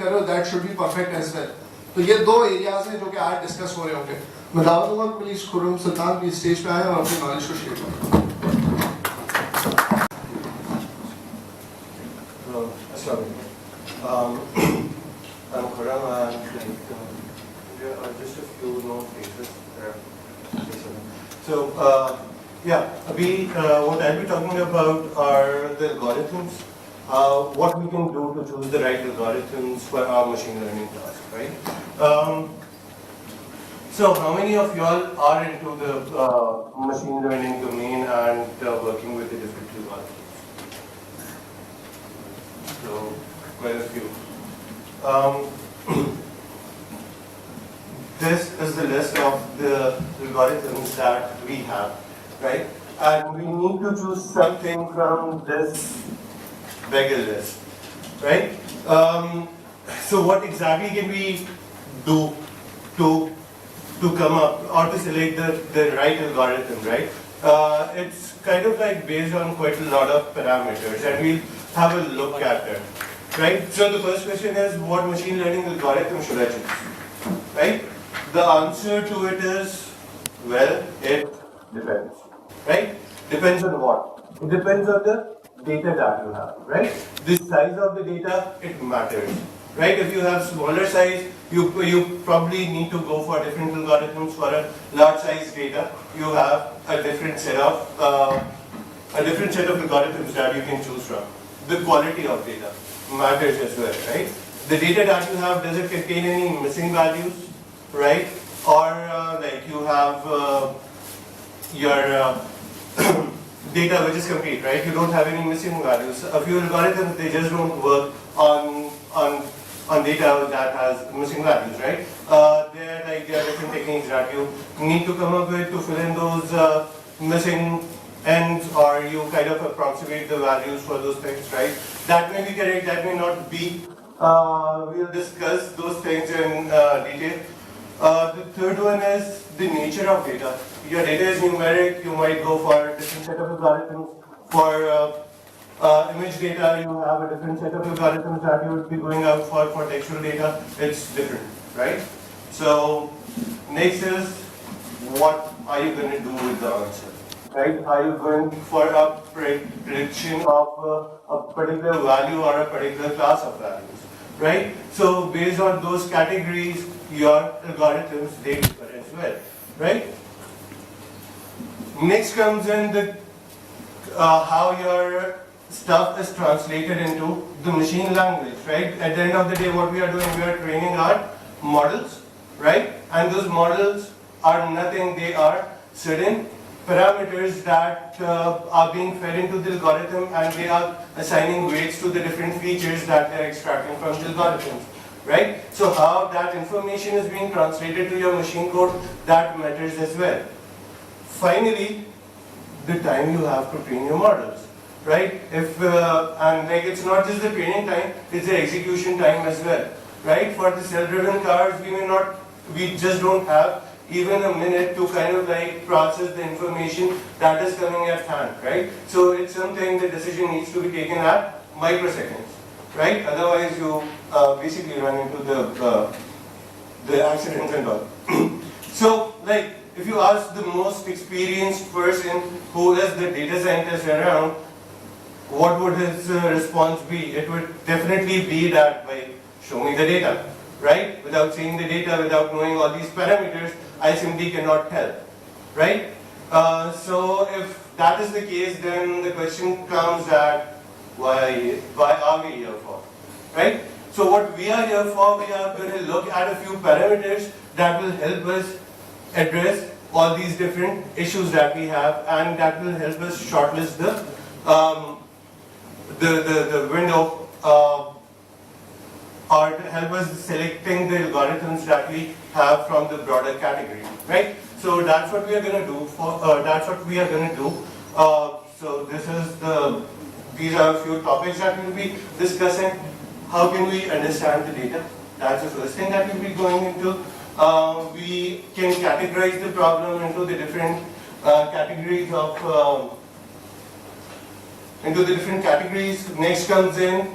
करो that should be perfect as well. तो ये दो एरियाज हैं जो कि आज डिस्कस हो रहे होंगे. मैं दावत दूंगा please Khurram Sultan please stage पे आए और अपनी नॉलेज को शेयर करें. I'm Khurram and there are just a few more faces there. So what I'll be talking about are the algorithms. What we can do to choose the right algorithms for our machine learning task, right? So how many of y'all are into the machine learning domain and working with the different algorithms? So quite a few. This is the list of the algorithms that we have, right? And we need to choose something from this Beagle list, right? So what exactly can we do to come up or to select the right algorithm, right? It's kind of like based on quite a lot of parameters, and we'll have a look at it. Right? So the first question is, what machine learning algorithm should I choose? Right? The answer to it is, well, it depends. Right? Depends on what? It depends on the data that you have. Right? The size of the data, it matters. Right? If you have smaller size, you probably need to go for different algorithms. For a large size data, you have a different set of algorithms that you can choose from. The quality of data matters as well, right? The data that you have, does it contain any missing values, right? Or like you have your data which is complete, right? You don't have any missing values. A few algorithms, they just don't work on data that has missing values, right? There are different techniques that you need to come up with to fill in those missing ends, or you kind of approximate the values for those things, right? That may be correct, that may not be. We'll discuss those things in detail. The third one is the nature of data. Your data is numeric, you might go for a different set of algorithms. For image data, you have a different set of algorithms that you would be going out for. For textual data, it's different, right? So, next is, what are you going to do with the answer? Right? Are you going for a prediction of a particular value or a particular class of values? Right? So based on those categories, your algorithms, they differ as well. Right? Next comes in the how your stuff is translated into the machine language. Right? At the end of the day, what we are doing, we are training our models. Right? And those models are nothing, they are certain parameters that are being fed into the algorithm, and they are assigning weights to the different features that they are extracting from the algorithms, right? So how that information is being translated to your machine code, that matters as well. Finally, the time you have to train your models, right? And like it's not just the training time, it's the execution time as well, right? For the self-driven cars, we just don't have even a minute to kind of like process the information that is coming at hand, right? So it's something the decision needs to be taken at microseconds, right? Otherwise you basically run into the accidents and all. So like if you ask the most experienced person who is the data scientist around, what would his response be? It would definitely be that, like, show me the data, right? Without seeing the data, without knowing all these parameters, I simply cannot help, right? So if that is the case, then the question comes that why are we here for, right? So what we are here for, we are going to look at a few parameters that will help us address all these different issues that we have, and that will help us shortlist the window or help us selecting the algorithms that we have from the broader category, right? So that's what we are going to do. So these are a few topics that we'll be discussing. How can we understand the data? That's the first thing that we'll be going into. We can categorize the problem into the different categories of Next comes in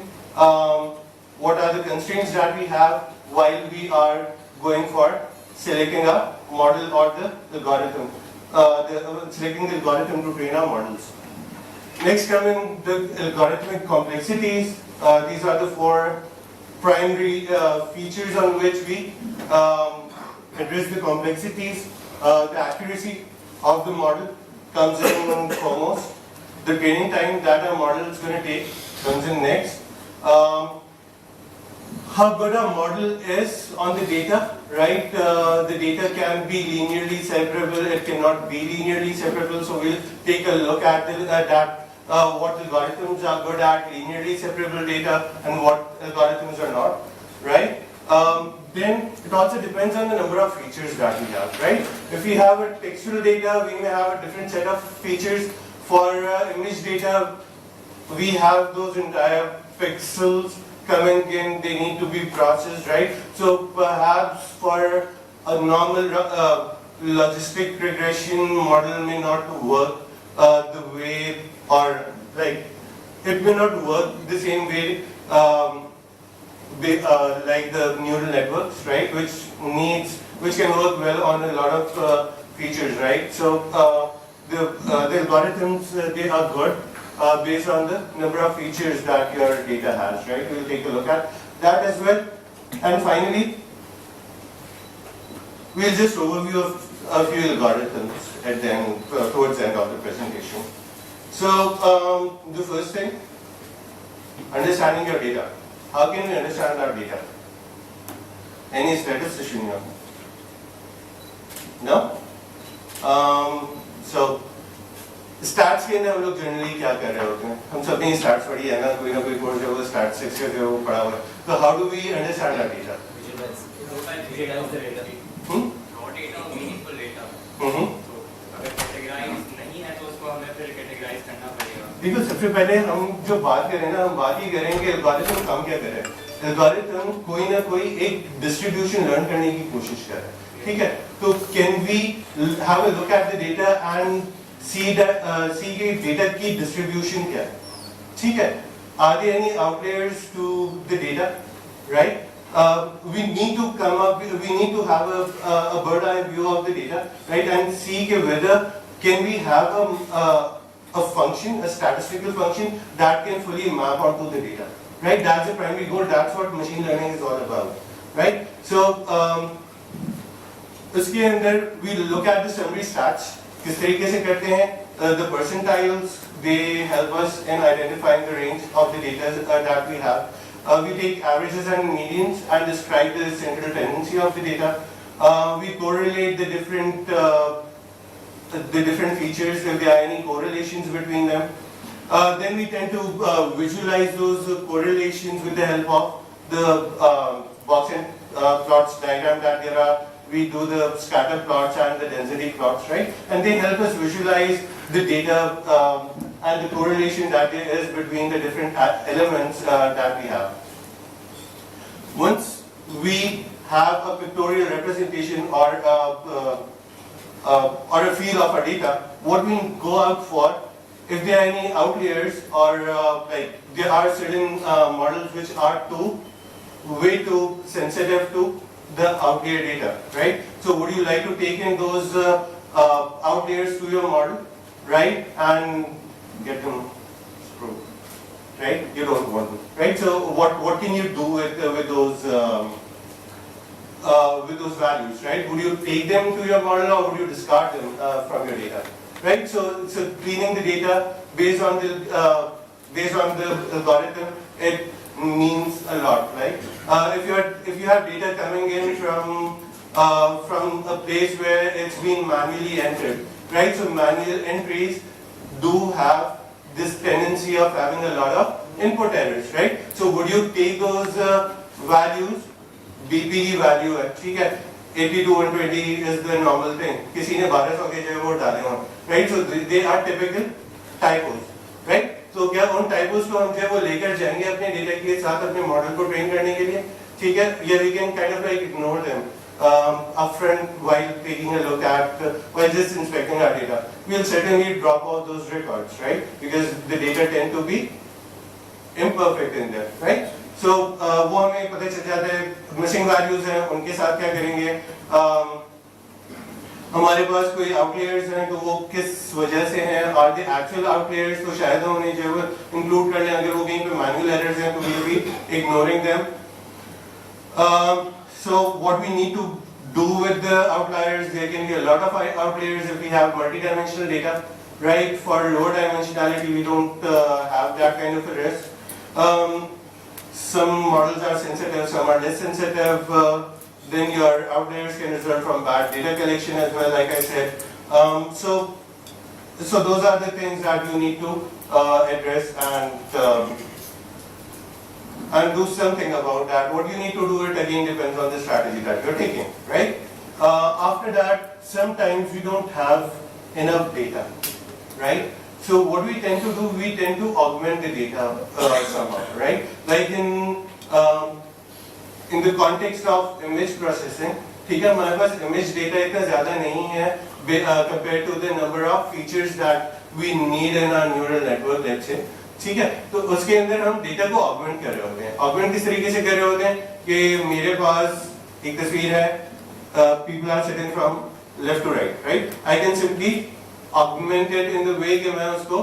what are the constraints that we have while we are going for selecting a model or the algorithm, selecting the algorithm to train our models. Next come in the algorithmic complexities. These are the four primary features on which we address the complexities. The accuracy of the model comes in foremost. The training time that a model is going to take comes in next. How good a model is on the data, right? The data can be linearly separable, it cannot be linearly separable, so we'll take a look at what algorithms are good at linearly separable data and what algorithms are not, right? Then it also depends on the number of features that we have, right? If we have a textual data, we may have a different set of features. For image data, we have those entire pixels coming in, they need to be processed, right? So perhaps for a normal logistic regression model may not work the way, or like it may not work the same way like the neural networks, right? Which can work well on a lot of features, right? So the algorithms, they are good based on the number of features that your data has, right? We'll take a look at that as well. And finally, we'll just overview of a few algorithms at the end, towards the end of the presentation. So the first thing, understanding your data. How can we understand our data? Any statistician here? No? So stats के अंदर हम लोग generally क्या कर रहे होते हैं? हम सब ने स्टैट्स पढ़ी है ना, कोई कोर्स जो वो स्टैटिस्टिक्स के जो पढ़ा हुआ है. तो how do we understand our data? Visualize the data. Raw data or meaningful data. तो अगर categorize नहीं है तो उसको हमें फिर categorize करना पड़ेगा. देखो सबसे पहले हम जो बात करें ना, हम बात ही करेंगे एल्गोरिथम काम क्या कर रहा है. एल्गोरिथम कोई ना कोई एक डिस्ट्रीब्यूशन लर्न करने की कोशिश कर रहा है, ठीक है? तो can we have a look at the data and see के data की distribution क्या है, ठीक है? Are there any outliers to the data, right? We need to come up, we need to have a bird eye view of the data, right? And see whether can we have a function, a statistical function that can fully map onto the data, right? That's the primary goal. That's what machine learning is all about, right? So उसके अंदर we look at the summary stats. किस तरीके से करते हैं? The percentiles, they help us in identifying the range of the data that we have. We take averages and medians and describe the central tendency of the data. We correlate the different features if there are any correlations between them. Then we tend to visualize those correlations with the help of the box and plots diagram that there are. We do the scatter plots and the density plots, right? And they help us visualize the data and the correlation that there is between the different elements that we have. Once we have a pictorial representation or a feel of our data, what we go out for, if there are any outliers or like there are certain models which are way too sensitive to the outlier data, right? So would you like to take in those outliers to your model, right? And get them screwed, right? You don't want them, right? So what can you do with those values, right? Would you take them to your model or would you discard them from your data, right? So cleaning the data based on the algorithm, it means a lot, right? If you have data coming in from a place where it's been manually entered, right? So manual entries do have this tendency of having a lot of input errors, right? So would you take those values? BP की value है, ठीक है? 80 to 120 is the normal thing. किसी ने 1200 के जगह वो डाले हों, right? So they are typical typos, right? तो क्या उन टाइपोस को हम जो वो लेकर जाएंगे अपने डेटा के साथ अपने मॉडल को ट्रेन करने के लिए, ठीक है? या we can kind of like ignore them upfront while taking a look at while just inspecting our data. We'll certainly drop all those records, right? Because the data tend to be imperfect in there, right? So वो हमें पता चल जाता है missing values हैं उनके साथ क्या करेंगे. हमारे पास कोई आउटलेयर्स हैं तो वो किस वजह से हैं, आर दे एक्चुअल आउटलेयर्स, तो शायद हम उन्हें जो है इंक्लूड कर लें. अगर वो कहीं पे मैनुअल एरर्स हैं तो we will be ignoring them. So what we need to do with the outliers, there can be a lot of outliers if we have multi-dimensional data, right? For lower dimensionality we don't have that kind of a risk. Some models are sensitive, some are less sensitive. Then your outliers can result from bad data collection as well, like I said. So those are the things that you need to address and do something about that. What you need to do it again depends on the strategy that you're taking, right? After that, sometimes we don't have enough data, right? So what we tend to do, we tend to augment the data somehow, right? Like in the context of image processing, ठीक है, हमारे पास image data इतना ज़्यादा नहीं है compared to the number of features that we need in our neural network, let's say. ठीक है, तो उसके अंदर हम डेटा को ऑगमेंट कर रहे होते हैं. ऑगमेंट किस तरीके से कर रहे होते हैं कि मेरे पास एक तस्वीर है, people are sitting from left to right, right. I can simply augment it in the way कि मैं उसको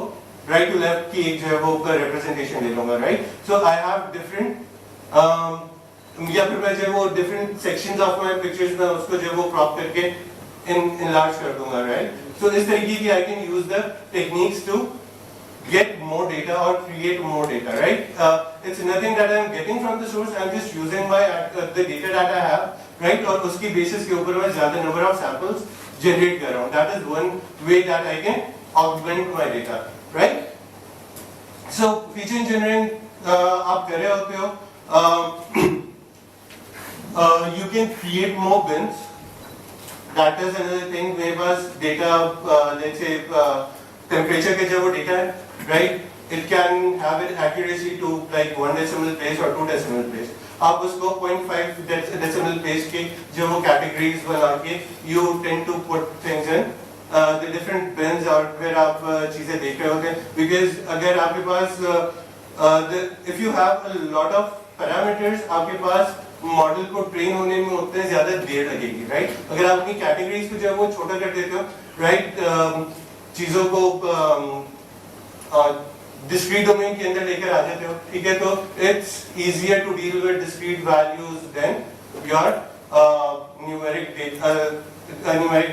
राइट टू लेफ्ट की एक जो है वो रिप्रेजेंटेशन ले लूंगा, right. So I have different या फिर मैं जो वो different sections of my pictures में उसको जो वो क्रॉप करके इनलार्ज कर दूंगा, राइट. सो इस तरीके की I can use the techniques to get more data or create more data, right? It's nothing that I'm getting from the source. I'm just using my the data that I have, right? और उसकी basis के ऊपर मैं ज़्यादा number of samples generate कर रहा हूँ. That is one way that I can augment my data, right? So feature engineering आप कर रहे होते हो. You can create more bins. That is another thing. मेरे पास data, let's say temperature के जो वो data है, right? It can have an accuracy to like 1 decimal place or 2 decimal place. आप उसको 0.5 decimal place के जो वो categories बना के you tend to put things in the different bins और फिर आप चीजें देख रहे होते हैं. Because अगर आपके पास if you have a lot of parameters, आपके पास मॉडल को ट्रेन होने में उतने ज्यादा देर लगेगी, राइट. अगर आप अपनी कैटेगरीज को जो है वो छोटा कर देते हो, राइट, चीजों को डिस्क्रीट डोमेन के अंदर लेकर आ जाते हो, ठीक है, तो it's easier to deal with discrete values than your numeric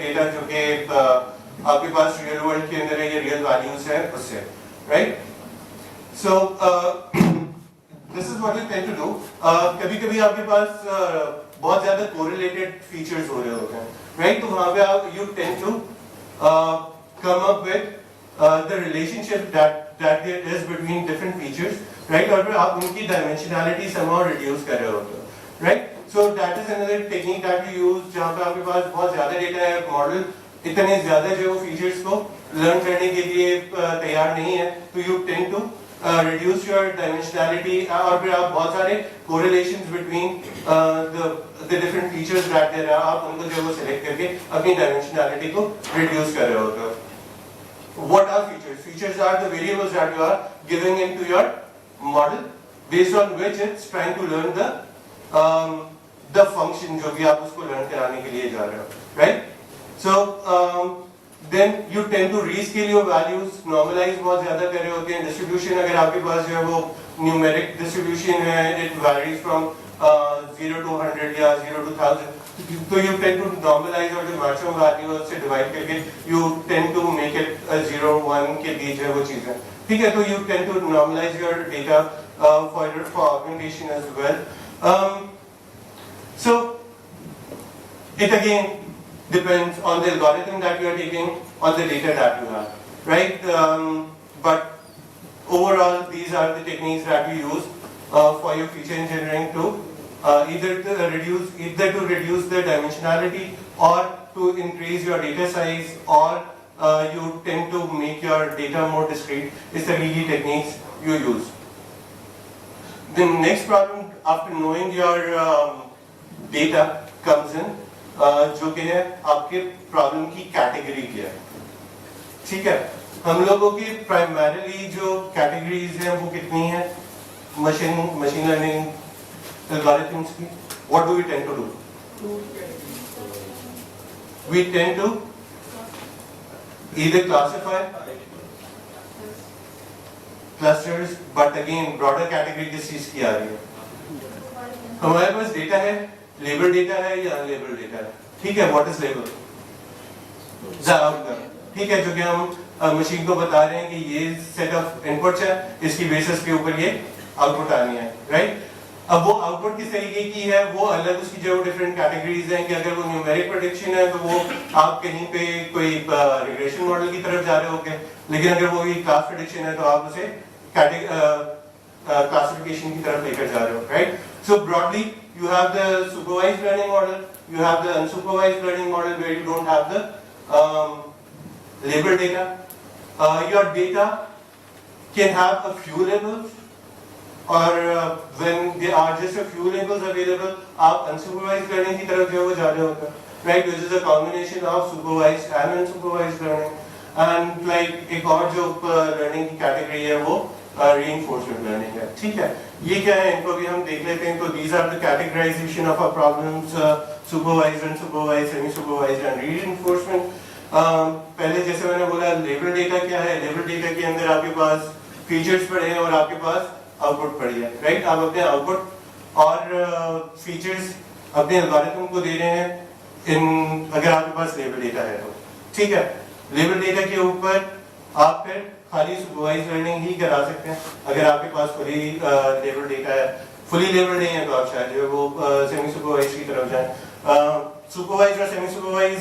data जो कि आपके पास रियल वर्ल्ड के अंदर है, ये रियल वैल्यूज है उससे, right. So this is what you tend to do. कभी-कभी आपके पास बहुत ज्यादा कोरिलेटेड फीचर्स हो रहे होते हैं, राइट. तो वहां पे आप you tend to come up with the relationship that there is between different features, right? और फिर आप उनकी dimensionality somehow reduce कर रहे होते हो, right? So that is another technique that you use जहाँ पे आपके पास बहुत ज़्यादा data है, मॉडल इतने ज़्यादा जो फीचर्स को लर्न करने के लिए तैयार नहीं है, तो you tend to reduce your dimensionality और फिर आप बहुत सारे correlations between the different features that there are, आप उनको जो वो select करके अपनी dimensionality को reduce कर रहे होते हो. What are features? Features are the variables that you are giving into your model based on which it's trying to learn the function जो भी आप उसको learn कराने के लिए जा रहे हो, right? So then you tend to rescale your values, normalize बहुत ज़्यादा कर रहे होते हैं. Distribution अगर आपके पास जो है वो numeric distribution है, it varies from 0 to 100 या 0 to 1000. तो you tend to normalize और जो maximum value से divide करके you tend to make it 0 1 के बीच है वो चीज़ें, ठीक है. तो you tend to normalize your data for augmentation as well. So it again depends on the algorithm that you are taking, on the data that you have, right? But overall, these are the techniques that we use for your feature engineering to either to reduce the dimensionality or to increase your data size, or you tend to make your data more discrete. It's the really techniques you use. The next problem after knowing your data comes in, जो कि है आपके problem की category क्या है, ठीक है. हम लोगों की प्राइमरीली जो कैटेगरीज हैं वो कितनी हैं? machine learning algorithms की, what do we tend to do? We tend to either classify clusters, but again broader category किस चीज की आ रही है? हमारे पास डेटा है, लेबल डेटा है या अनलेबल डेटा है, ठीक है? What is label? ठीक है, जो कि हम मशीन को बता रहे हैं कि ये सेट ऑफ इनपुट्स है, इसकी बेसिस के ऊपर ये आउटपुट आनी है, राइट? अब वो आउटपुट किस तरीके की है, वो अलग उसकी जो डिफरेंट कैटेगरीज हैं कि अगर वो न्यूमेरिक प्रेडिक्शन है तो वो आप कहीं पे कोई रिग्रेशन मॉडल की तरफ जा रहे होगे, लेकिन अगर वो क्लास प्रेडिक्शन है तो आप उसे classification की तरफ लेकर जा रहे हो, right? So broadly, you have the supervised learning model, you have the unsupervised learning model where you don't have the label data. Your data can have a few labels, or when there are just a few labels available, आप unsupervised learning की तरफ जो है वो जा रहे होते हैं, right? Which is a combination of supervised and unsupervised learning. And like एक और जो learning की category है वो reinforcement learning है, ठीक है? ये क्या है, इनको भी हम देख लेते हैं। तो these are the categorization of our problems, supervised, unsupervised, semi-supervised and reinforcement. पहले जैसे मैंने बोला लेबल डेटा क्या है, लेबल डेटा के अंदर आपके पास फीचर्स पड़े हैं और आपके पास आउटपुट पड़ी है, राइट? आप अपने आउटपुट और फीचर्स अपने एल्गोरिथम को दे रहे हैं अगर आपके पास लेबल डेटा है तो, ठीक है? लेबल डेटा के ऊपर आप फिर खाली सुपरवाइज लर्निंग ही करा सकते हैं। अगर आपके पास फुली लेबल डेटा है, फुली लेबल नहीं है तो आप शायद जो है वो सेमी सुपरवाइज की तरफ जाएं। सुपरवाइज और सेमी सुपरवाइज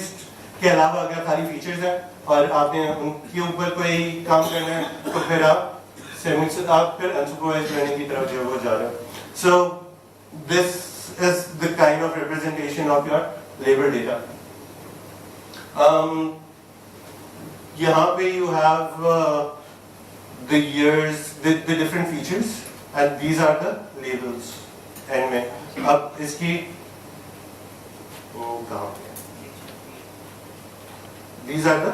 के अलावा अगर खाली फीचर्स हैं और आपने उनके ऊपर कोई काम करना है तो फिर आप फिर अनसुपरवाइज लर्निंग की तरफ जो है वो जा रहे हो। सो this is the kind of representation of your label data. यहाँ पे you have the years, the different features, and these are the labels. And में अब इसकी कहाँ पे? These are the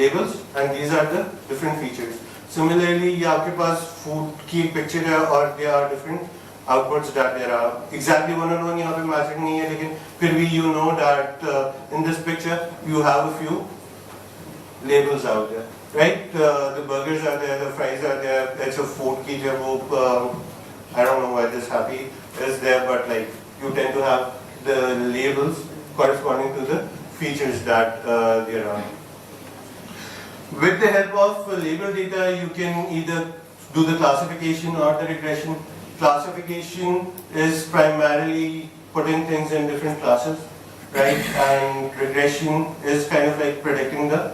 labels and these are the different features. Similarly, ये आपके पास food की एक picture है और there are different outputs that there are. Exactly one on one यहाँ पे matching नहीं है, लेकिन फिर भी you know that in this picture you have a few labels out there, right? The burgers are there, the fries are there. It's a food की जो वो I don't know why this happy is there, but like you tend to have the labels corresponding to the features that there are. With the help of label data, you can either do the classification or the regression. Classification is primarily putting things in different classes, right? And regression is kind of like predicting the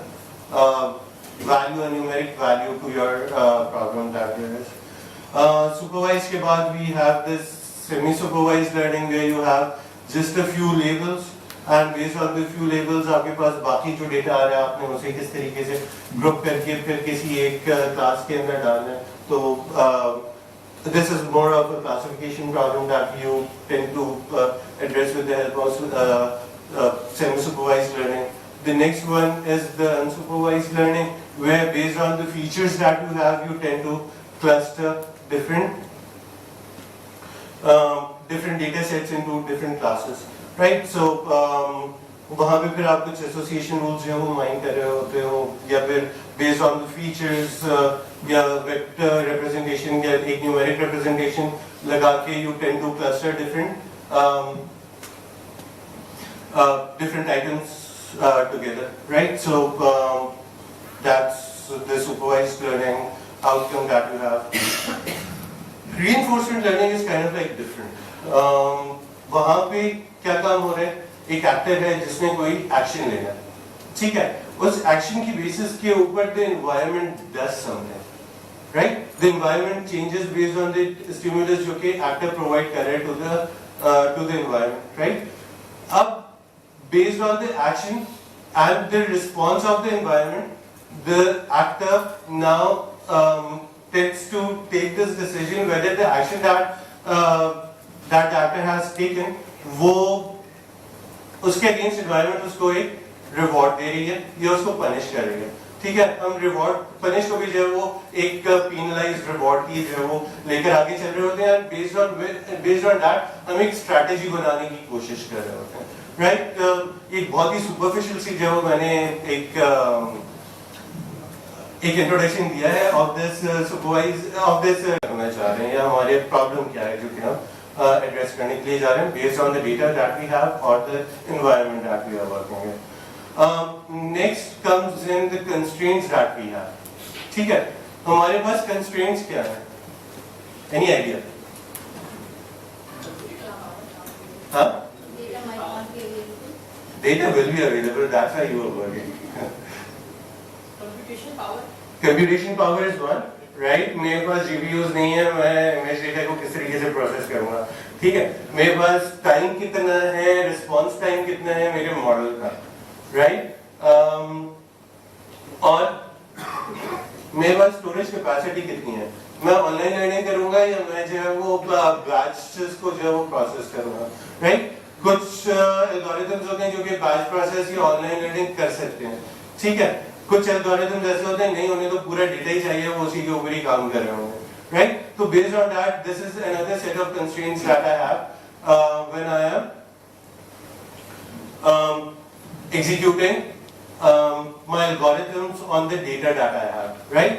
value, a numeric value to your problem that there is. Supervised के बाद we have this semi-supervised learning where you have just a few labels and based on the few labels आपके पास बाकी जो data आ रहा है आपने उसे किस तरीके से ग्रुप करके फिर किसी एक क्लास के अंदर डालना है। तो this is more of a classification problem that you tend to address with the help of semi-supervised learning. The next one is the unsupervised learning, where based on the features that you have, you tend to cluster different data sets into different classes, right? So वहाँ पे फिर आप कुछ association rules जो वो mine कर रहे होते हो, या फिर based on the features या vector representation या एक numeric representation लगा के you tend to cluster different items together, right? So that's the supervised learning outcome that you have. Reinforcement learning is kind of like different. वहाँ पे क्या काम हो रहा है? एक एक्टर है जिसने कोई एक्शन लेना है, ठीक है? उस एक्शन की बेसिस के ऊपर the environment does something, right? The environment changes based on the stimulus जो कि actor provide कर रहा है to the environment, right? अब based on the action and the response of the environment, the actor now tends to take this decision whether the action that the actor has taken वो उसके against environment उसको एक reward दे रही है या उसको punish कर रही है। ठीक है, हम रिवॉर्ड पनिश को भी जो है वो एक पेनलाइज्ड रिवॉर्ड की जो है वो लेकर आगे चल रहे होते हैं, बेस्ड ऑन दैट हम एक स्ट्रैटेजी बनाने की कोशिश कर रहे होते हैं, राइट। एक बहुत ही सुपरफिशियल सी जो मैंने एक इंट्रोडक्शन दिया है ऑफ दिस करना चाह रहे हैं, या हमारे प्रॉब्लम क्या है जो कि हम एड्रेस करने के लिए जा रहे हैं based on the data that we have और the environment that we are working with. Next comes in the constraints that we have. ठीक है, हमारे पास constraints क्या है? Any idea? हाँ? Data will be available. That's why you are working. Computation power is one, right? मेरे पास GPUs नहीं है, मैं image data को किस तरीके से process करूँगा? ठीक है, मेरे पास time कितना है, response time कितना है मेरे model का, right? और मेरे पास स्टोरेज कैपेसिटी कितनी है, मैं ऑनलाइन लर्निंग करूंगा या मैं जो है वो बैचेस को जो है वो प्रोसेस करूंगा, राइट। कुछ एल्गोरिथम्स होते हैं जो कि बैच प्रोसेस या ऑनलाइन लर्निंग कर सकते हैं, ठीक है। कुछ एल्गोरिथम्स ऐसे होते हैं नहीं, उन्हें तो पूरा डेटा ही चाहिए, वो उसी के ऊपर ही काम कर रहे होंगे, राइट। तो based on that this is another set of constraints that I have when I am executing my algorithms on the data that I have, right?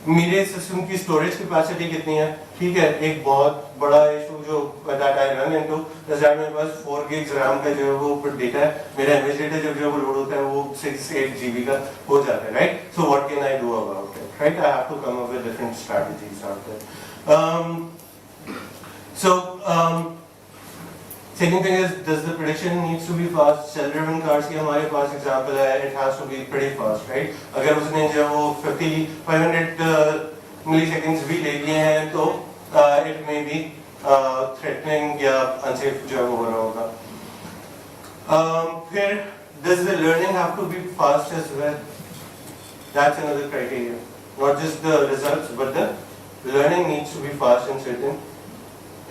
मेरे सिस्टम की स्टोरेज कैपेसिटी कितनी है, ठीक है। एक बहुत बड़ा इशू जो that I run into is that मेरे पास 4 gigs RAM का जो है वो डेटा है, मेरा इमेज डेटा जो है वो लोड होता है वो 6-8 GB का हो जाता है, right? So what can I do about it, right? I have to come up with different strategies out there. Second thing is, does the prediction needs to be fast? Self-driven cars की हमारे पास example है, it has to be pretty fast, right? अगर उसने जो वो 500 milliseconds भी ले लिए हैं तो it may be threatening या unsafe जो वो हो रहा होगा। फिर does the learning have to be fast as well? That's another criteria. Not just the results, but the learning needs to be fast in certain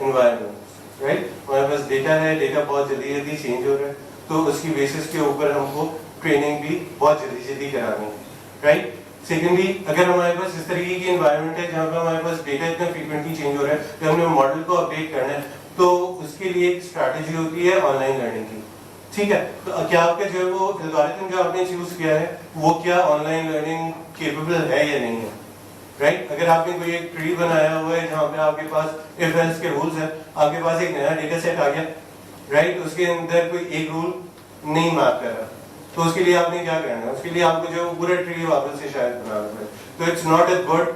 environments. Right, हमारे पास data है, data बहुत जल्दी चेंज हो रहा है, तो उसकी बेसिस के ऊपर हमको ट्रेनिंग भी बहुत जल्दी करानी है, राइट। सेकेंडली, अगर हमारे पास इस तरीके की एनवायरनमेंट है जहाँ पे हमारे पास डेटा इतना फ्रीक्वेंटली चेंज हो रहा है कि हमने मॉडल को अपडेट करना है, तो उसके लिए एक स्ट्रैटेजी होती है ऑनलाइन लर्निंग की, ठीक है। तो क्या आपके जो है वो एल्गोरिथम जो आपने चूज किया है वो क्या ऑनलाइन लर्निंग केपेबल है या नहीं है, राइट। अगर आपने कोई एक ट्री बनाया हुआ है जहाँ पे आपके पास इफ एल्स के रूल्स हैं, आपके पास एक नया डेटा सेट आ गया, राइट, उसके अंदर कोई एक रूल नहीं मैप कर रहा, तो उसके लिए आपने क्या करना है, उसके लिए आपको जो पूरा ट्री वापस से शायद बनाना है, तो it's not a good,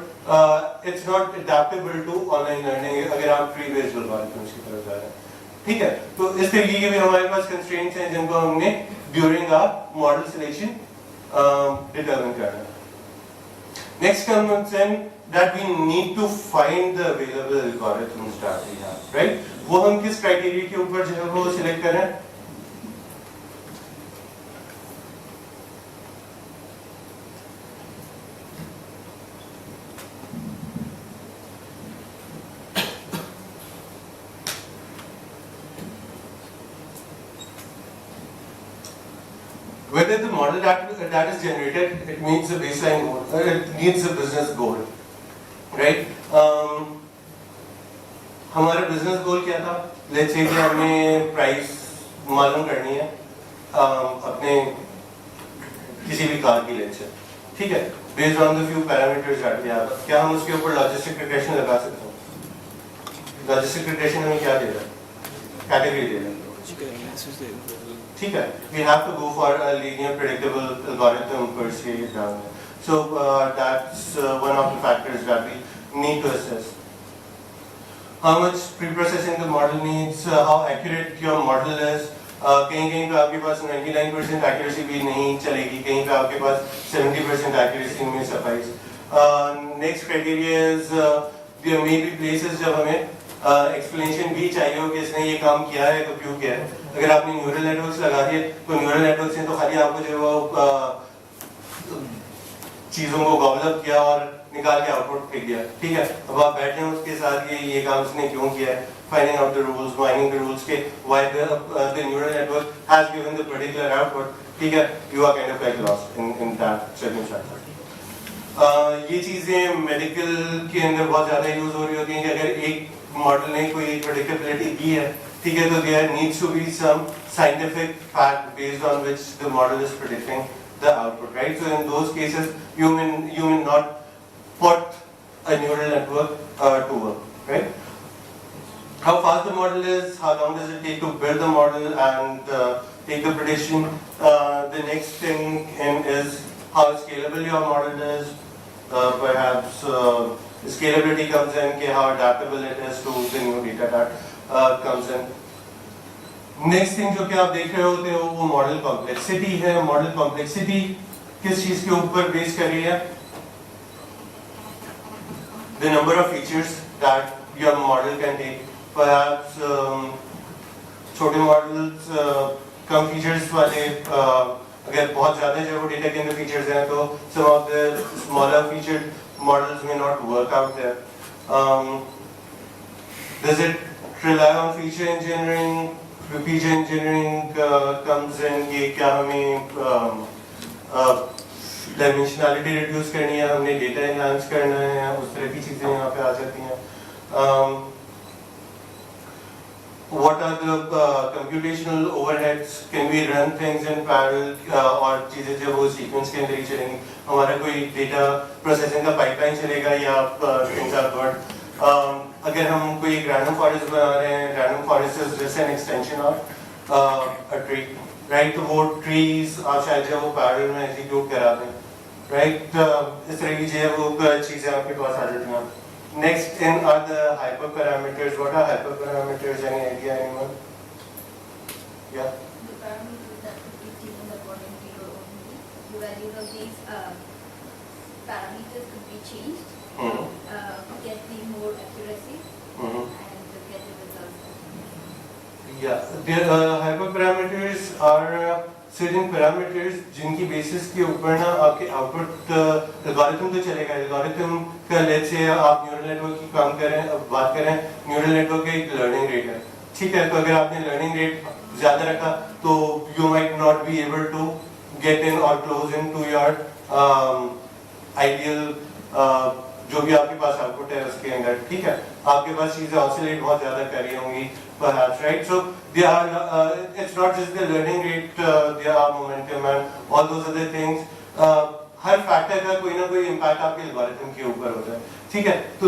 it's not adaptable to online learning अगर आप ट्री बेस्ड एल्गोरिथम्स की तरफ जा रहे हैं, ठीक है। तो इस तरीके के भी हमारे पास कंस्ट्रेंट्स हैं जिनको हमने during our model selection determine करना है। Next comes in that we need to find the available algorithms that we have, right? वो हम किस क्राइटेरिया के ऊपर जो है वो सिलेक्ट करें? Whether the model that is generated, it meets the baseline goal, it meets the business goal, right? हमारा business goal क्या था? Let's say कि हमें price मालूम करनी है अपने किसी भी कार की let's say, ठीक है? Based on the few parameters that we have, क्या हम उसके ऊपर logistic regression लगा सकते हैं? Logistic regression हमें क्या दे रहा है? Category दे रहा है, ठीक है। We have to go for a linear predictable algorithm per se down there. So that's one of the factors that we need to assess. How much pre-processing the model needs, how accurate your model is. कहीं पे आपके पास 99% accuracy भी नहीं चलेगी, कहीं पे आपके पास 70% accuracy में suffice. Next criteria is there may be places जब हमें एक्सप्लेनेशन भी चाहिए हो कि इसने ये काम किया है तो क्यों किया है। अगर आपने न्यूरल नेटवर्क्स लगा दिए तो न्यूरल नेटवर्क से तो खाली आपको जो वो चीजों को गॉबल किया और निकाल के आउटपुट फेंक दिया, ठीक है। अब आप बैठे हैं उसके साथ ये काम इसने क्यों किया है, finding out the rules, mining the rules, why the neural network has given the particular output. ठीक है, you are kind of like lost in that circumstance. ये चीजें मेडिकल के अंदर बहुत ज्यादा यूज हो रही होती हैं कि अगर एक मॉडल ने कोई प्रेडिक्टेबिलिटी दी है, ठीक है, तो there needs to be some scientific fact based on which the model is predicting the output, right? So in those cases, you may not put a neural network to work, right? How fast the model is, how long does it take to build the model and take the prediction. The next thing is how scalable your model is. Perhaps scalability comes in, how adaptable it is to the new data that comes in. Next thing जो कि आप देख रहे होते हो वो model complexity है. Model complexity किस चीज के ऊपर बेस कर रही है? The number of features that your model can take. Perhaps छोटे मॉडल्स कम फीचर्स वाले अगर बहुत ज्यादा जो वो डेटा के अंदर फीचर्स हैं तो some of the smaller featured models may not work out there. Does it rely on feature engineering? Feature engineering comes in कि क्या हमें dimensionality reduce करनी है, हमने data enhance करना है, उस तरह की चीजें यहाँ पे आ जाती हैं. What are the computational overheads? Can we run things in parallel और चीजें जब वो sequence के अंदर ही चलेंगी? हमारा कोई data processing का pipeline चलेगा या things are good? अगर हम कोई random forest बना रहे हैं, random forest is just an extension of a tree, right? तो वो trees आप शायद जब वो parallel में execute करा दें, right? इस तरह की चीजें आपके पास आ जाती हैं. Next in are the hyperparameters. What are hyperparameters? Any idea, anyone? Yeah? The parameters that could be given according to your own need. The values of these parameters could be changed to get the more accuracy and to get the results. Yeah, the hyperparameters are certain parameters जिनकी basis के ऊपर ना आपके output algorithm तो चलेगा. Algorithm का let's say आप neural network की बात करें न्यूरल नेटवर्क का एक लर्निंग रेट है, ठीक है. तो अगर आपने लर्निंग रेट ज्यादा रखा तो you might not be able to get in और close in to your ideal जो भी आपके पास आउटपुट है उसके अंदर, ठीक है. आपके पास चीजें ऑसिलेट बहुत ज्यादा कर रही होंगी perhaps, right? So they are it's not just the learning rate, there are momentum and all those other things. Her factor का कोई ना कोई इम्पैक्ट आपके एल्गोरिथम के ऊपर होता है, ठीक है. तो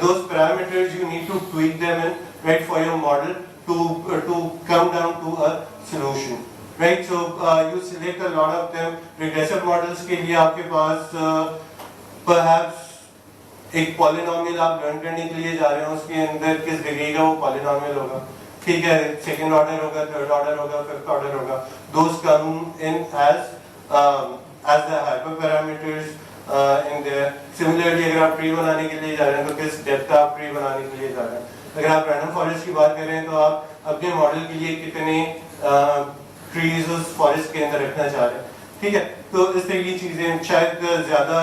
those parameters you need to tweak them in, right, for your model to come down to a solution, right? So you select a lot of them. Regressive models के लिए आपके पास perhaps एक पॉलिनोमियल आप लर्न करने के लिए जा रहे हो, उसके अंदर किस डिग्री का वो पॉलिनोमियल होगा, ठीक है. सेकंड ऑर्डर होगा, थर्ड ऑर्डर होगा, फिफ्थ ऑर्डर होगा. दोस कम इन as the hyperparameters in there. Similarly अगर आप ट्री बनाने के लिए जा रहे हैं तो किस डेप्थ का आप ट्री बनाने के लिए जा रहे हैं. अगर आप रैंडम फॉरेस्ट की बात करें तो आप अपने मॉडल के लिए कितने ट्रीज उस फॉरेस्ट के अंदर रखना चाह रहे हैं, ठीक है. तो इस तरह की चीजें शायद ज्यादा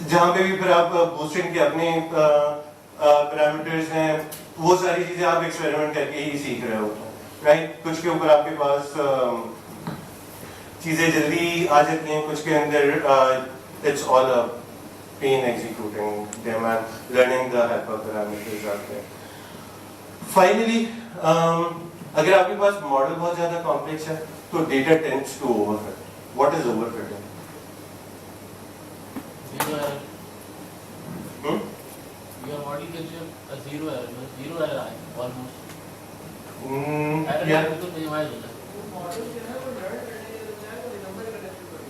जहाँ पे भी फिर आप बूस्टिंग के अपने पैरामीटर्स हैं वो सारी चीजें आप एक्सपेरिमेंट करके ही सीख रहे होते हैं, राइट. कुछ के ऊपर आपके पास चीजें जल्दी आ जाती हैं, कुछ के अंदर it's all a pain executing them and learning the hyperparameters आते हैं. फाइनली अगर आपके पास मॉडल बहुत ज्यादा कॉम्प्लेक्स है तो data tends to overfit. What is overfitting? Your model gives you a zero error almost. Yeah.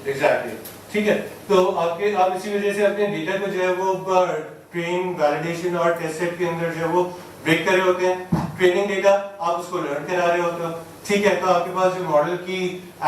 Exactly. ठीक है. तो आप इसी वजह से अपने डेटा को जो है वो ट्रेन, वैलिडेशन और टेस्ट सेट के अंदर जो है वो ब्रेक कर रहे होते हैं. ट्रेनिंग डेटा आप उसको लर्न करा रहे होते हो, ठीक है. तो आपके पास जो मॉडल की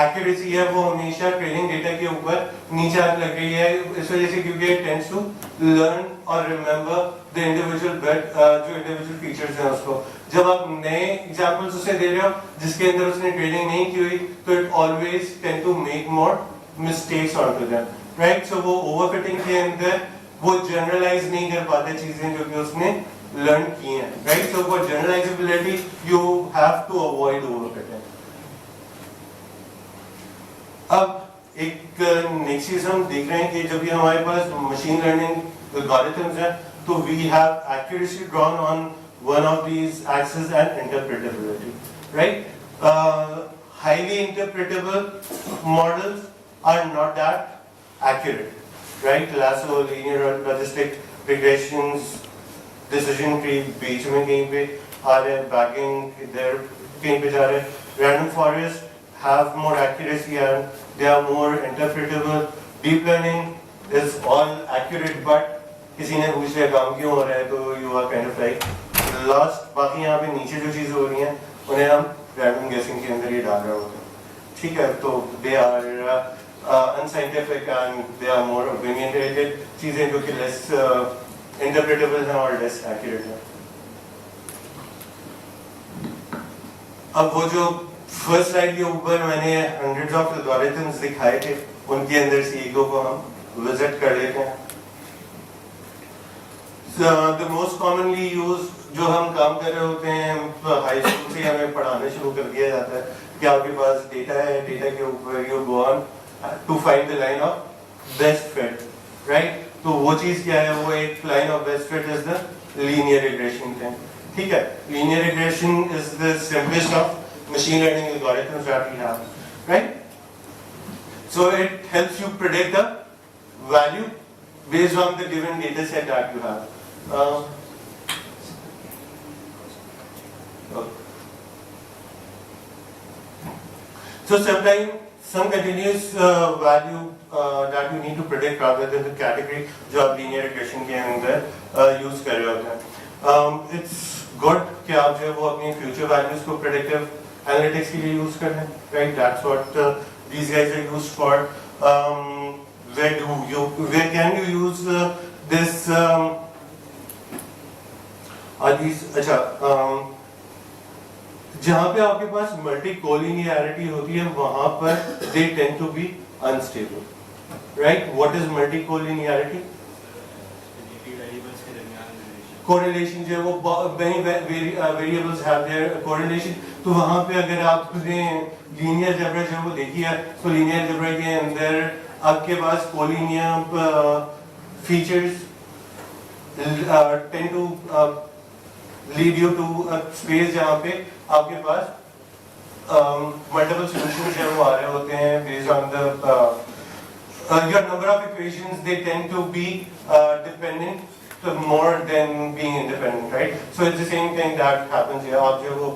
एक्यूरेसी है वो हमेशा ट्रेनिंग डेटा के ऊपर नीचे आने लग रही है इस वजह से क्योंकि इट टेंड्स टू लर्न और रिमेंबर द इंडिविजुअल बिट जो इंडिविजुअल फीचर्स हैं उसको. जब आप नए एग्जांपल्स उसे दे रहे हो जिसके अंदर उसने ट्रेनिंग नहीं की हुई तो it always tend to make more mistakes onto them, right. So वो ओवरफिटिंग के अंदर वो जनरलाइज नहीं कर पाते चीजें जो कि उसने लर्न किए हैं, right? So for generalizability you have to avoid overfitting. अब एक नेक्स्ट चीज हम देख रहे हैं कि जब भी हमारे पास मशीन लर्निंग एल्गोरिथम्स हैं तो we have accuracy drawn on one of these axes and interpretability, right? Highly interpretable models are not that accurate, right? Lasso, linear logistic regressions, decision tree बीच में कहीं पे आ रहे हैं, bagging इधर कहीं पे जा रहे हैं, random forest have more accuracy and they are more interpretable. Deep learning is all accurate, but किसी ने पूछ लिया काम क्यों हो रहा है तो you are kind of like lost. बाकी यहाँ पे नीचे जो चीज़ हो रही हैं उन्हें हम रैंडम गेसिंग के अंदर ही डाल रहे होते हैं, ठीक है? तो they are unscientific and they are more opinionated चीजें जो कि लेस इंटरप्रेटेबल हैं और लेस एक्यूरेट हैं। अब वो जो फर्स्ट स्लाइड के ऊपर मैंने हंड्रेड्स ऑफ एल्गोरिथम्स दिखाए थे उनके अंदर से ईगो को हम विजिट कर लेते हैं। द मोस्ट कॉमनली यूज जो हम काम कर रहे होते हैं हाई स्कूल से हमें पढ़ाना शुरू कर दिया जाता है कि आपके पास डेटा है, डेटा के ऊपर you go on to find the line of best fit, right? तो वो चीज क्या है? वो एक line of best fit is the linear regression thing, ठीक है? Linear regression is the simplest of machine learning algorithms that we have, right? So it helps you predict the value based on the given data set that you have. So sometimes some continuous value that you need to predict rather than the category जो आप linear regression के अंदर use कर रहे होते हैं। It's good कि आप जो है वो अपनी future values को predictive analytics के लिए use कर रहे हैं, right? That's what these guys are used for. Where can you use this? अच्छा, जहाँ पे आपके पास मल्टी कोलिनियरिटी होती है वहां पर they tend to be unstable, right? What is multi collinearity? Correlation जो है वो many variables have their correlation. तो वहां पे अगर आपने लीनियर अलजेब्रा जो है वो देखी है तो लीनियर अलजेब्रा के अंदर आपके पास collinear features tend to lead you to a space जहाँ पे आपके पास multiple solutions जो वो आ रहे होते हैं based on the your number of equations. They tend to be dependent more than being independent, right? So it's the same thing that happens here. आप जो वो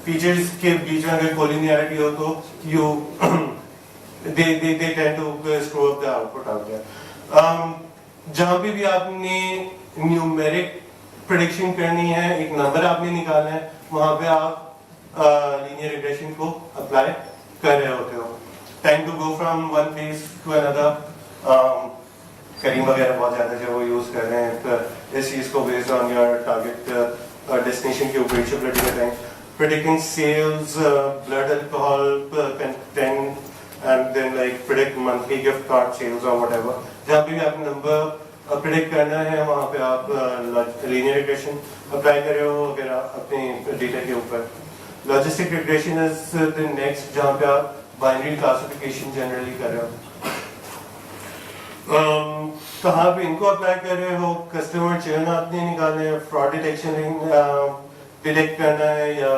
features के बीच में अगर collinearity हो तो you they tend to screw up the output out there. जहाँ पे भी आपने numeric प्रेडिक्शन करनी है, एक नंबर आपने निकालना है, वहां पे आप लीनियर रिग्रेशन को अप्लाई कर रहे होते हो। Time to go from one place to another, Careem वगैरह बहुत ज्यादा जो वो यूज कर रहे हैं तो इस चीज को based on your target destination के ऊपर रिचेबिलिटी का time, predicting sales, blood alcohol content and then like predict monthly gift card sales और व्हाटएवर। जहाँ भी आप नंबर प्रेडिक्ट करना है वहाँ पे आप लीनियर रिग्रेशन अप्लाई कर रहे हो अगर आप अपने डेटा के ऊपर। Logistic regression is the next जहाँ पे आप बाइनरी क्लासिफिकेशन जनरली कर रहे हो। कहाँ पे इनको अप्लाई कर रहे हो? कस्टमर चर्न आपने निकालना है, फ्रॉड डिटेक्शन डिटेक्ट करना है, या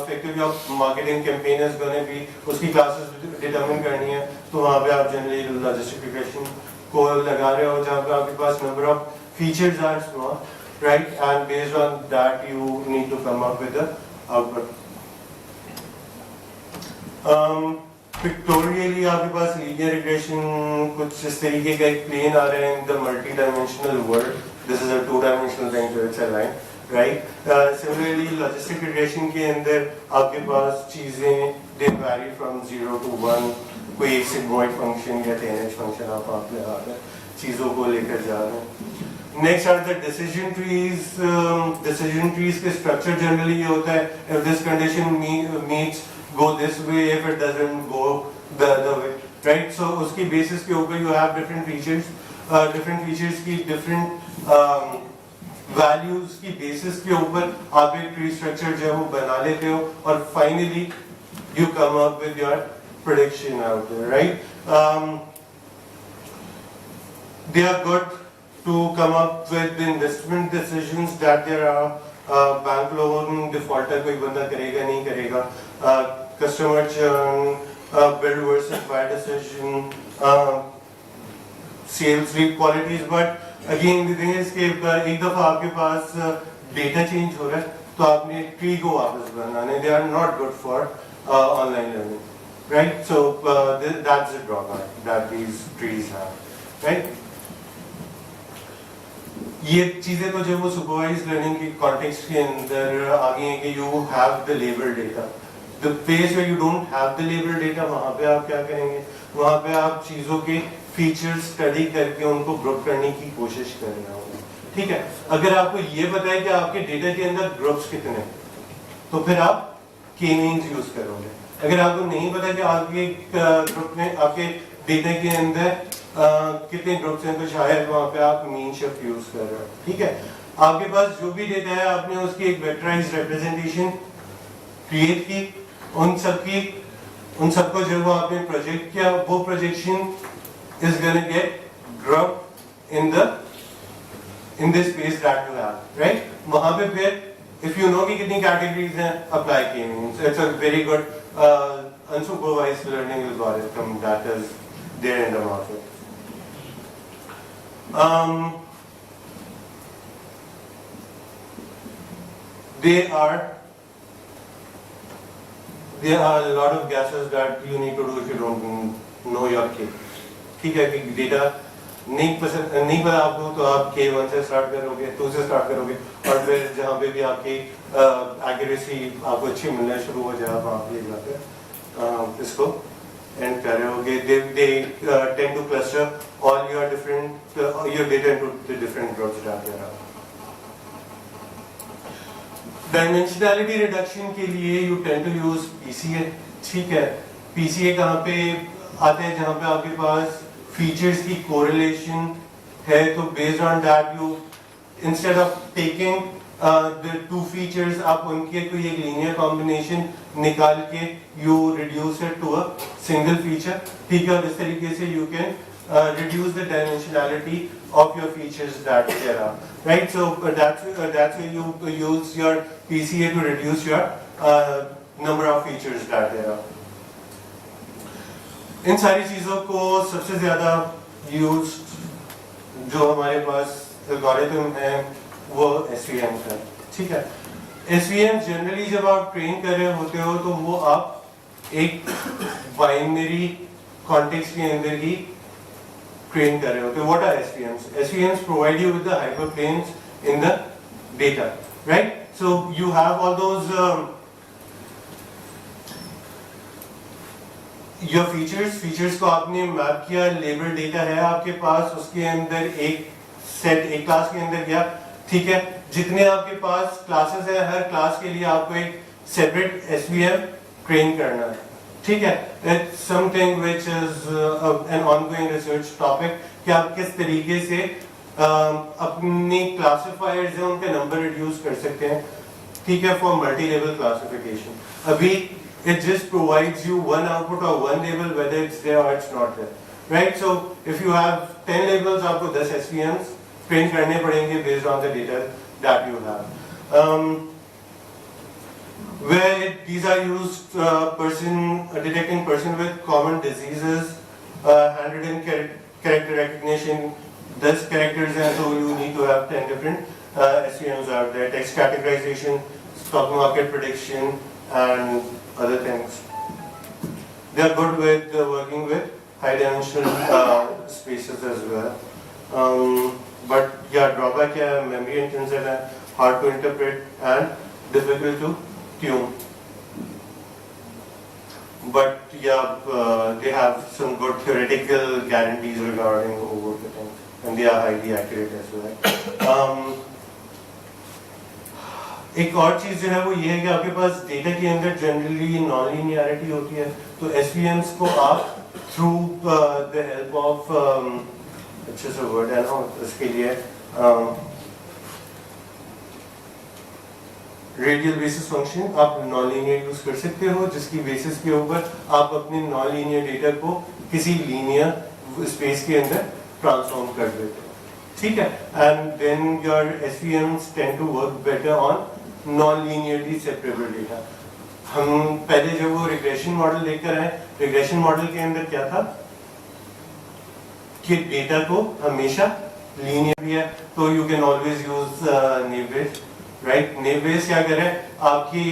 effective marketing campaign is gonna be, उसकी क्लासेस डिटरमिन करनी है, तो वहाँ पे आप जनरली लॉजिस्टिक रिग्रेशन को लगा रहे हो जहाँ पे आपके पास number of features are small, right? And based on that you need to come up with the output. Pictorially आपके पास लीनियर रिग्रेशन कुछ इस तरीके का एक प्लेन आ रहा है in the multi dimensional world. This is a two dimensional thing, so it's a line, right? Similarly logistic regression के अंदर आपके पास चीजें दे वैरी फ्रॉम 0 to 1, कोई एक सिग्मॉइड फंक्शन या टेनेज फंक्शन आप लगा रहे चीजों को लेकर जा रहे हैं। Next are the decision trees. Decision trees के स्ट्रक्चर जनरली ये होता है, if this condition meets go this way, if it doesn't go the other way, right? So उसकी बेसिस के ऊपर यू हैव डिफरेंट फीचर्स की डिफरेंट वैल्यूज की basis के ऊपर आप एक ट्री स्ट्रक्चर जो है वो बना लेते हो और finally you come up with your prediction out there, right? They are good to come up with investment decisions that there are bank loan defaulter कोई बंदा करेगा नहीं करेगा, customer churn, build versus buy decision, sales lead qualities. But again the thing is कि एक दफा आपके पास data change हो रहा है तो आपने tree को वापस बनाने, they are not good for online learning, right? So that's the drawback that these trees have, right? ये चीजें तो जब वो supervised learning के context के अंदर आ गई हैं कि you have the label data. The place where you don't have the label data, वहाँ पे आप क्या करेंगे? वहाँ पे आप चीजों के features study करके उनको group करने की कोशिश कर रहे होंगे, ठीक है? अगर आपको ये पता है कि आपके data के अंदर groups कितने हैं, तो फिर आप K-means यूज करोगे. अगर आपको नहीं पता कि आपके ग्रुप में आपके डेटा के अंदर कितने ग्रुप्स हैं तो शायद वहाँ पे आप मीन शिफ्ट यूज कर रहे हो, ठीक है? आपके पास जो भी डेटा है आपने उसकी एक वेक्टराइज्ड रिप्रेजेंटेशन क्रिएट की, उन सबको जब आपने प्रोजेक्ट किया वो projection is gonna get group in the space that you have, right? वहाँ पे फिर if you know कि कितनी categories हैं, apply K-means. It's a very good unsupervised learning algorithm that is there in the market. There are a lot of guesses that you need to do if you don't know your K. ठीक है कि data नहीं पता आपको तो आप K1 से start करोगे, 2 से स्टार्ट करोगे और फिर जहाँ पे भी आपकी एक्यूरेसी आपको अच्छी मिलना शुरू हो जाए वहाँ पे जाकर इसको एंड कर रहे होगे. They tend to cluster all your data into the different groups that there are. Dimensionality reduction के लिए you tend to use PCA, ठीक है? PCA कहाँ पे आते हैं? जहाँ पे आपके पास features की correlation है, तो based on that you instead of taking the two features आप उनके कोई एक linear combination निकाल के you reduce it to a single feature, ठीक है? और इस तरीके से you can reduce the dimensionality of your features that there are, right? So that's where you use your PCA to reduce your number of features that there are. इन सारी चीजों को सबसे ज्यादा यूज जो हमारे पास एल्गोरिथम है वो SVM है, ठीक है? SVM जनरली जब आप ट्रेन कर रहे होते हो तो वो आप एक बाइनरी कॉन्टेक्स्ट के अंदर ही ट्रेन कर रहे होते हो. What are SVMs? SVMs provide you with the hyperplanes in the data, right? So you have all those your features को आपने मैप किया, लेबल डेटा है आपके पास, उसके अंदर एक क्लास के अंदर गया, ठीक है? जितने आपके पास क्लासेस हैं हर क्लास के लिए आपको एक सेपरेट SVM ट्रेन करना है, ठीक है? It's something which is an ongoing research topic कि आप किस तरीके से अपनी क्लासिफायर्स हैं उनका नंबर रिड्यूस कर सकते हैं, ठीक है? For multi level classification. अभी it just provides you one output or one label whether it's there or it's not there, right? So if you have 10 labels आपको 10 SVMs train करने पड़ेंगे based on the data that you have. These are used detecting person with common diseases, handwritten character recognition, 10 characters हैं so you need to have 10 different SVMs out there. Text categorization, stock market prediction and other things. They are good with working with high dimensional spaces as well. But yeah, drawback है memory intensive है, hard to interpret and difficult to tune. But yeah, they have some good theoretical guarantees regarding overfitting and they are highly accurate as well. एक और चीज जो है वो ये है कि आपके पास डेटा के अंदर जनरली नॉन लीनियरिटी होती है, तो SVMs को आप थ्रू द हेल्प ऑफ अच्छे से वर्ड है ना इसके लिए रेडियल बेसिस फंक्शन आप नॉन लीनियर यूज कर सकते हो, जिसकी बेसिस के ऊपर आप अपने नॉन लीनियर डेटा को किसी लीनियर स्पेस के अंदर ट्रांसफॉर्म कर देते हो, ठीक है। And then your SVMs tend to work better on non linearly separable data. हम पहले जब वो रिग्रेशन मॉडल लेकर आए, रिग्रेशन मॉडल के अंदर क्या था कि डेटा को हमेशा लीनियर है, तो you can always use naive Bayes, right. Naive Bayes क्या करे, आपकी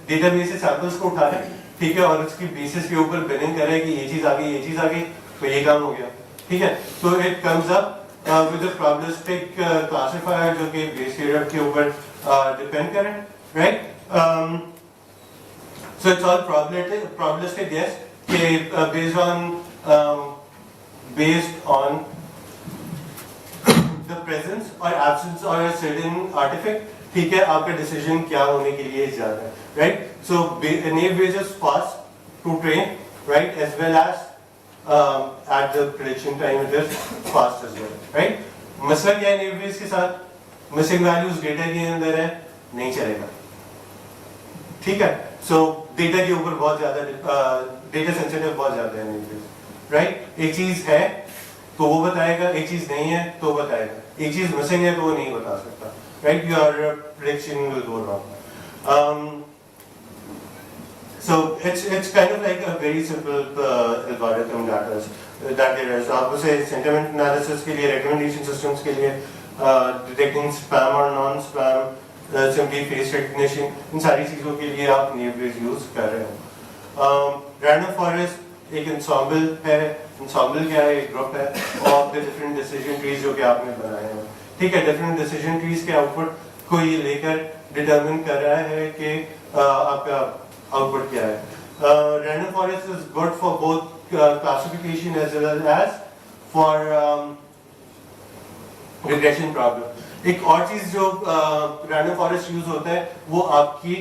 डेटाबेस से सैंपल्स को उठा रहे, ठीक है, और उसकी बेसिस के ऊपर बिनिंग करे कि ये चीज आ गई, ये चीज आ गई, तो ये काम हो गया, ठीक है। तो it comes up with a probabilistic classifier जो कि बेस पीरियड के ऊपर डिपेंड करे, right. So it's all probabilistic guess कि based on the presence or absence or a certain artifact, ठीक है, आपका डिसीजन क्या होने के लिए जा रहा है, right. So naive Bayes is fast to train, right, as well as at the prediction time it is fast as well, right। मसला क्या है naive Bayes के साथ, मिसिंग वैल्यूज डेटा के अंदर है, नहीं चलेगा, ठीक है। सो डेटा के ऊपर बहुत ज्यादा डेटा सेंसिटिव बहुत ज्यादा है naive Bayes, राइट। एक चीज है तो वो बताएगा, एक चीज नहीं है तो बताएगा, एक चीज मिसिंग है तो वो नहीं बता सकता, right. Your prediction will go wrong. So it's kind of like a very simple algorithm that there is. आप उसे sentiment analysis के लिए, recommendation systems के लिए, detecting spam और non-spam, simply face recognition, इन सारी चीजों के लिए आप naive Bayes use कर रहे हो। Random forest एक ensemble है, ensemble क्या है, एक group है of the different decision trees जो कि आपने बनाए हैं, ठीक है। different decision trees के output को ये लेकर determine कर रहा है कि आपका output क्या है। Random forest is good for both classification as well as for regression problem। एक और चीज जो random forest use होता है वो आपकी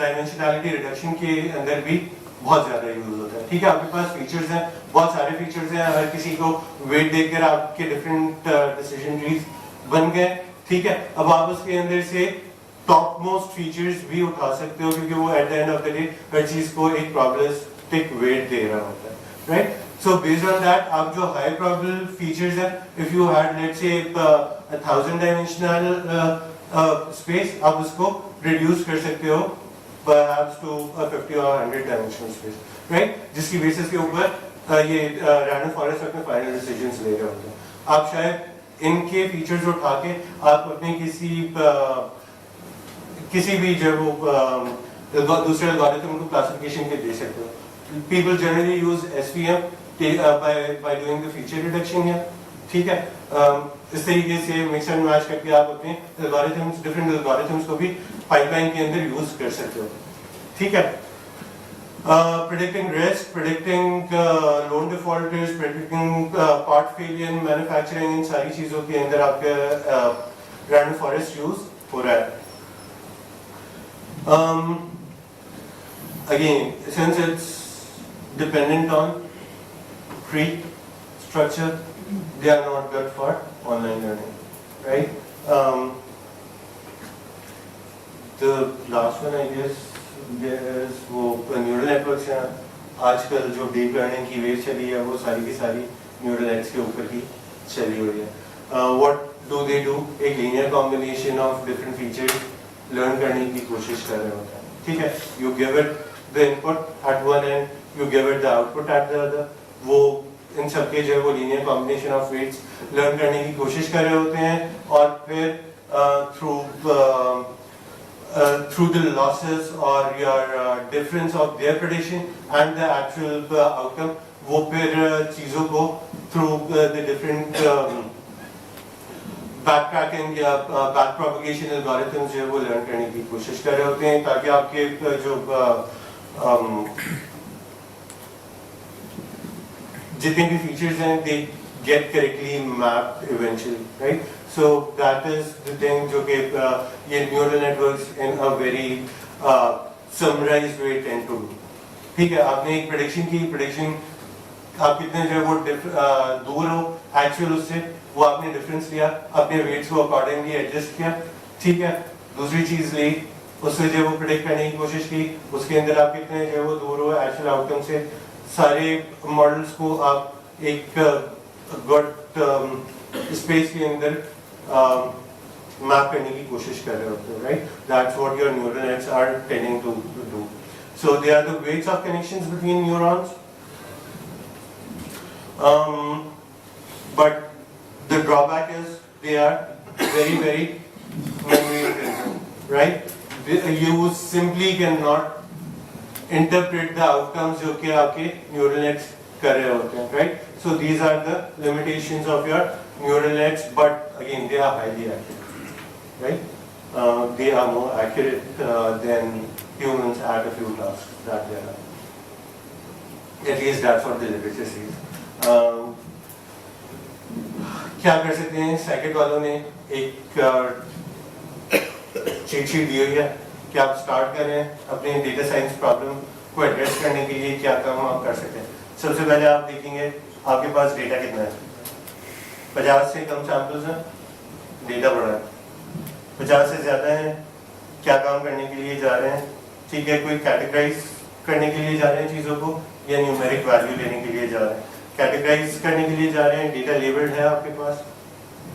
dimensionality reduction के अंदर भी बहुत ज्यादा यूज होता है, ठीक है। आपके पास फीचर्स हैं, बहुत सारे फीचर्स हैं, हर किसी को वेट देकर आपके डिफरेंट डिसीजन ट्रीज बन गए, ठीक है। अब आप उसके अंदर से टॉप मोस्ट फीचर्स भी उठा सकते हो, क्योंकि वो at the end of the day हर चीज को एक प्रोबेबिलिस्टिक वेट दे रहा होता है, right. So based on that आप जो हाई प्रोबेबल फीचर्स हैं, if you had let's say 1000 dimensional space, आप उसको रिड्यूस कर सकते हो perhaps to a 50 or 100 dimensional space, right? जिसकी बेसिस के ऊपर ये random forest अपने फाइनल डिसीजंस ले रहे होते हैं। आप शायद इनके फीचर्स उठा के आप अपने किसी भी जब वो दूसरे एल्गोरिथम को क्लासिफिकेशन के दे सकते हो। People generally use SVM by doing the feature reduction here, ठीक है। इस तरीके से मिक्स एंड मैच करके आप अपने एल्गोरिथम्स, डिफरेंट एल्गोरिथम्स को भी पाइपलाइन के अंदर यूज कर सकते हो, ठीक है। Predicting risk, predicting loan defaulters, predicting part failure in manufacturing, इन सारी चीजों के अंदर आपका रैंडम फॉरेस्ट यूज हो रहा है। Again since it's dependent on tree structure, they are not good for online learning, right? The last one I guess there is वो neural networks हैं। आजकल जो deep learning की wave चली है वो सारी की सारी neural nets के ऊपर ही चली हुई है। What do they do? एक linear combination of different features learn करने की कोशिश कर रहे होते हैं, ठीक है। You give it the input at one end, you give it the output at the other। वो इन सबके जो है वो linear combination of weights learn करने की कोशिश कर रहे होते हैं, और फिर थ्रू द लॉसेस और your difference of their prediction and the actual outcome, वो फिर चीजों को through the different back tracking या बैक प्रोपगेशन एल्गोरिथम्स जो है वो लर्न करने की कोशिश कर रहे होते हैं, ताकि आपके जो जितने भी फीचर्स हैं they get correctly mapped eventually, right? So that is the thing जो कि ये neural networks in a very summarized way tend to do, ठीक है। आपने एक prediction की, prediction आप कितने जो है वो दूर हो actual उससे, वो आपने difference लिया, अपने weights को accordingly adjust किया, ठीक है, दूसरी चीज ली, उससे जो वो प्रिडिक्ट करने की कोशिश की, उसके अंदर आप कितने जो वो दूर हो एक्चुअल आउटकम से, सारे मॉडल्स को आप एक गुड स्पेस के अंदर मैप करने की कोशिश कर रहे होते हो, right? That's what your neural nets are tending to do. So they are the weights of connections between neurons. But the drawback is they are very, very memory intensive, right? You simply cannot interpret the outcomes जो कि आपके neural nets कर रहे होते हैं, right? So these are the limitations of your neural nets, but again they are highly accurate, right? They are more accurate than humans at a few tasks that they are. At least that's what the literature says. क्या कर सकते हैं? Scikit वालों ने एक cheat sheet दी हुई है कि आप स्टार्ट कर रहे हैं अपने डेटा साइंस प्रॉब्लम को एड्रेस करने के लिए क्या काम आप कर सकते हैं. सबसे पहले आप देखेंगे आपके पास डेटा कितना है. 50 से कम सैंपल्स हैं, डेटा बड़ा है. 50 से ज्यादा है, क्या काम करने के लिए जा रहे हैं? ठीक है, कोई कैटेगराइज करने के लिए जा रहे हैं चीजों को या न्यूमेरिक वैल्यू लेने के लिए जा रहे हैं? कैटेगराइज करने के लिए जा रहे हैं. डेटा लेबल्ड है आपके पास,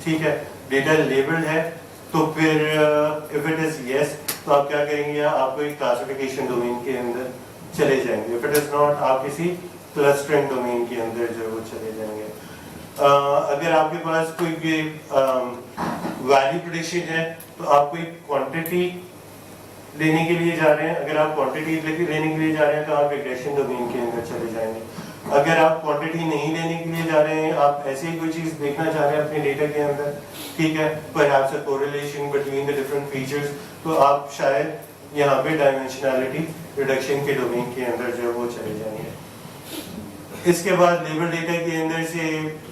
ठीक है, डेटा लेबल्ड है, तो फिर इफ इट इज यस तो आप क्या करेंगे? आप कोई क्लासिफिकेशन डोमेन के अंदर चले जाएंगे. इफ इट इज नॉट आप किसी क्लस्टरिंग डोमेन के अंदर जो वो चले जाएंगे. अगर आपके पास कोई वैल्यू प्रेडिक्शन है तो आप कोई क्वांटिटी लेने के लिए जा रहे हैं. अगर आप क्वांटिटी लेने के लिए जा रहे हैं तो आप रिग्रेशन डोमेन के अंदर चले जाएंगे. अगर आप क्वांटिटी नहीं लेने के लिए जा रहे हैं, आप ऐसे ही कोई चीज देखना चाह रहे हैं अपने डेटा के अंदर, ठीक है, perhaps a correlation between the different features, तो आप शायद यहाँ पे डायमेंशनैलिटी रिडक्शन के डोमेन के अंदर जो वो चले जाएंगे. इसके बाद लेबल डेटा के अंदर से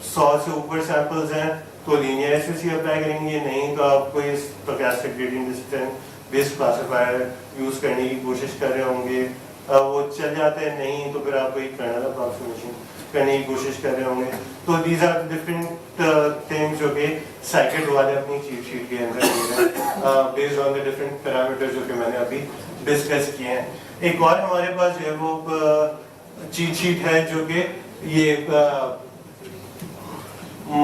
100 से ऊपर सैंपल्स हैं तो लीनियर एसवीसी अप्लाई करेंगे. नहीं तो आप कोई stochastic gradient distance based classifier use करने की कोशिश कर रहे होंगे. वो चल जाते हैं, नहीं तो फिर आप कोई कर्नल अप्रॉक्सीमेशन करने की कोशिश कर रहे होंगे. तो दीज आर डिफरेंट थिंग्स जो कि साइकिट वाले अपनी चीट शीट के अंदर दे रहे हैं based on the different parameters जो कि मैंने अभी डिस्कस किए हैं. एक और हमारे पास जो है वो चीट शीट है जो कि ये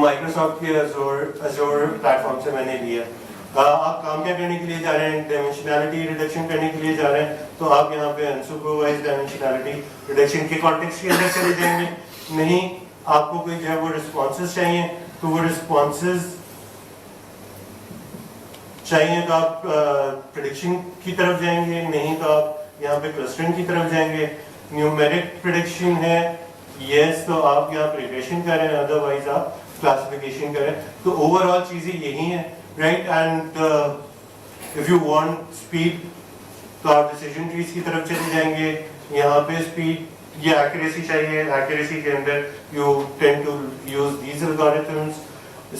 माइक्रोसॉफ्ट के अज़ोर प्लेटफॉर्म से मैंने लिया. आप काम क्या करने के लिए जा रहे हैं? डायमेंशनैलिटी रिडक्शन करने के लिए जा रहे हैं, तो आप यहाँ पे अनसुपरवाइज्ड डायमेंशनैलिटी रिडक्शन के कॉन्टेक्स्ट के अंदर चले जाएंगे. नहीं, आपको कोई जो है वो रिस्पॉन्सेज चाहिए, तो वो रिस्पॉन्सेज चाहिए तो आप प्रेडिक्शन की तरफ जाएंगे. नहीं तो आप यहाँ पे क्लस्टरिंग की तरफ जाएंगे. न्यूमेरिक प्रेडिक्शन है, यस, तो आप यहाँ रिग्रेशन कर रहे हैं, अदरवाइज आप क्लासिफिकेशन कर रहे हैं. तो ओवरऑल चीजें यही है, right? And if you want speed तो आप डिसीजन ट्रीज की तरफ चले जाएंगे. यहाँ पे स्पीड या एक्यूरेसी चाहिए, एक्यूरेसी के अंदर you tend to use these algorithms.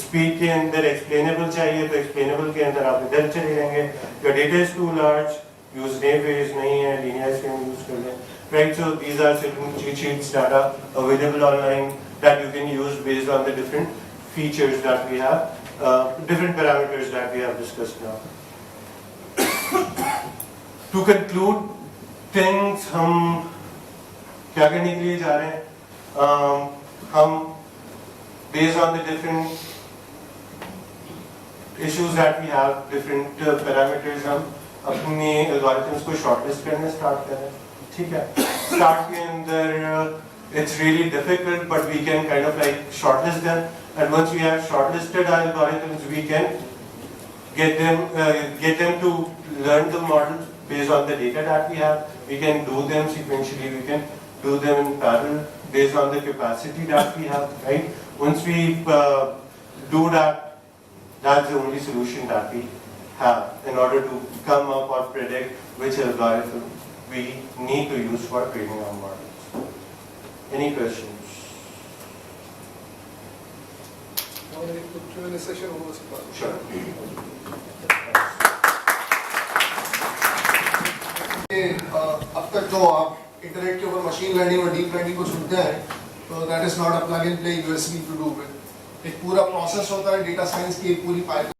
Speed के अंदर एक्सप्लेनेबल चाहिए तो एक्सप्लेनेबल के अंदर आप इधर चले जाएंगे. Your data is too large, use naives नहीं है, लीनियर स्केल यूज कर लें, right? So these are certain cheat sheets that are available online that you can use based on the different features that we have, different parameters that we have discussed now. To conclude things, हम क्या करने के लिए जा रहे हैं? हम based on the different issues that we have, different parameters, हम अपने algorithms को shortlist करना start कर रहे हैं. ठीक है, स्टार्ट के अंदर it's really difficult but we can kind of like shortlist them and once we have shortlisted our algorithms we can get them to learn the models based on the data that we have. We can do them sequentially, we can do them in parallel based on the capacity that we have, right? Once we do that, that's the only solution that we have in order to come up or predict which algorithm we need to use for training our models. Any questions? Sure. अब तक जो आप internet के ऊपर machine learning और deep learning को सुनते हैं तो that is not a plug and play USB to do with. एक पूरा प्रोसेस होता है डेटा साइंस की, एक पूरी पाइपलाइन